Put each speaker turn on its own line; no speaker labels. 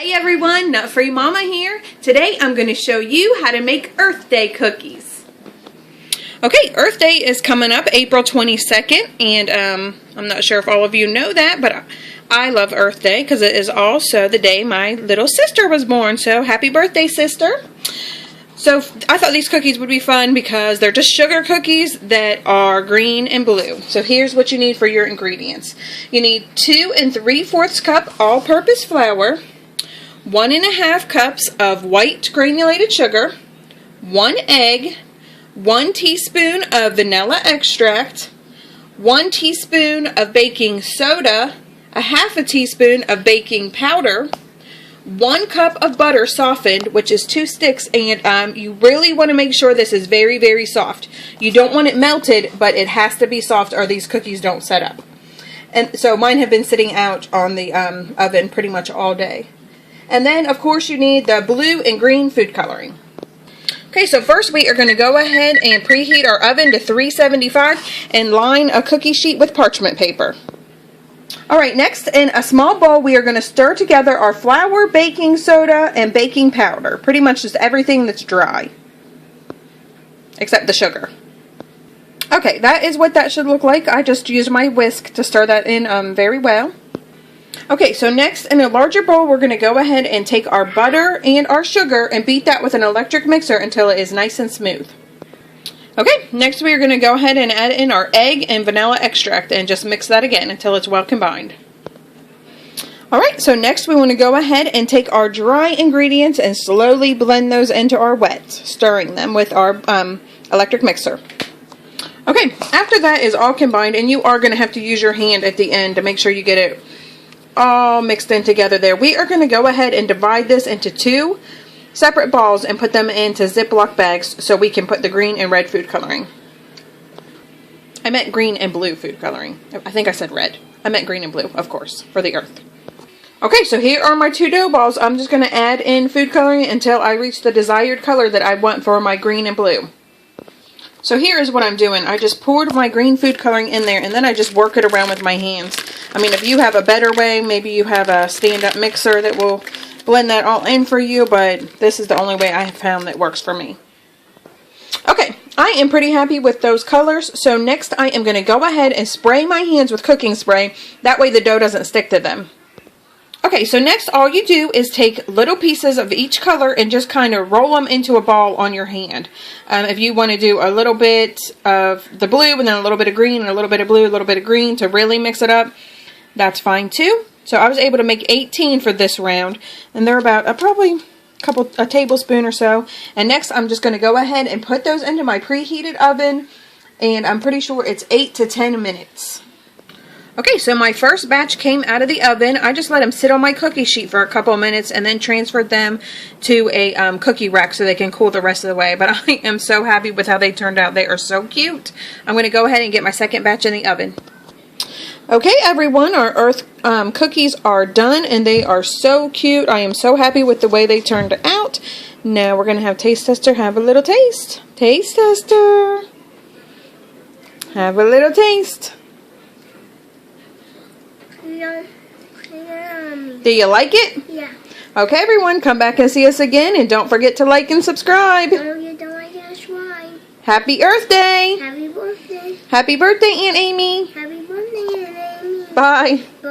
Hey everyone, Nut Free Mama here. Today I'm going to show you how to make Earth Day cookies. Okay, Earth Day is coming up April 22nd, and I'm not sure if all of you know that, but I love Earth Day because it is also the day my little sister was born, so happy birthday, sister. So I thought these cookies would be fun because they're just sugar cookies that are green and blue. So here's what you need for your ingredients. You need 2 3/4 cup all-purpose flour, 1 1/2 cups of white granulated sugar, 1 egg, 1 teaspoon of vanilla extract, 1 teaspoon of baking soda, a 1/2 teaspoon of baking powder, 1 cup of butter softened, which is 2 sticks, and you really want to make sure this is very, very soft. You don't want it melted, but it has to be soft or these cookies don't set up. And so mine have been sitting out on the oven pretty much all day. And then, of course, you need the blue and green food coloring. Okay, so first we are going to go ahead and preheat our oven to 375 and line a cookie sheet with parchment paper. Alright, next in a small bowl we are going to stir together our flour, baking soda, and baking powder. Pretty much just everything that's dry. Except the sugar. Okay, that is what that should look like. I just used my whisk to stir that in very well. Okay, so next in a larger bowl we're going to go ahead and take our butter and our sugar and beat that with an electric mixer until it is nice and smooth. Okay, next we are going to go ahead and add in our egg and vanilla extract and just mix that again until it's well combined. Alright, so next we want to go ahead and take our dry ingredients and slowly blend those into our wet, stirring them with our electric mixer. Okay, after that is all combined, and you are going to have to use your hand at the end to make sure you get it all mixed in together there. We are going to go ahead and divide this into 2 separate balls and put them into ziplock bags so we can put the green and red food coloring. I meant green and blue food coloring. I think I said red. I meant green and blue, of course, for the earth. Okay, so here are my 2 dough balls. I'm just going to add in food coloring until I reach the desired color that I want for my green and blue. So here is what I'm doing. I just poured my green food coloring in there, and then I just work it around with my hands. I mean, if you have a better way, maybe you have a stand-up mixer that will blend that all in for you, but this is the only way I have found that works for me. Okay, I am pretty happy with those colors, so next I am going to go ahead and spray my hands with cooking spray. That way the dough doesn't stick to them. Okay, so next all you do is take little pieces of each color and just kind of roll them into a ball on your hand. If you want to do a little bit of the blue and then a little bit of green and a little bit of blue, a little bit of green to really mix it up, that's fine too. So I was able to make 18 for this round, and they're about probably a tablespoon or so. And next I'm just going to go ahead and put those into my preheated oven, and I'm pretty sure it's 8 to 10 minutes. Okay, so my first batch came out of the oven. I just let them sit on my cookie sheet for a couple of minutes and then transferred them to a cookie rack so they can cool the rest of the way. But I am so happy with how they turned out. They are so cute. I'm going to go ahead and get my second batch in the oven. Okay, everyone, our earth cookies are done, and they are so cute. I am so happy with the way they turned out. Now we're going to have taste tester have a little taste. Taste tester. Have a little taste. Do you like it?
Yeah.
Okay, everyone, come back and see us again, and don't forget to like and subscribe.
Don't forget to like and subscribe.
Happy Earth Day!
Happy birthday.
Happy birthday, Aunt Amy!
Happy birthday, Aunt Amy.
Bye!
Bye.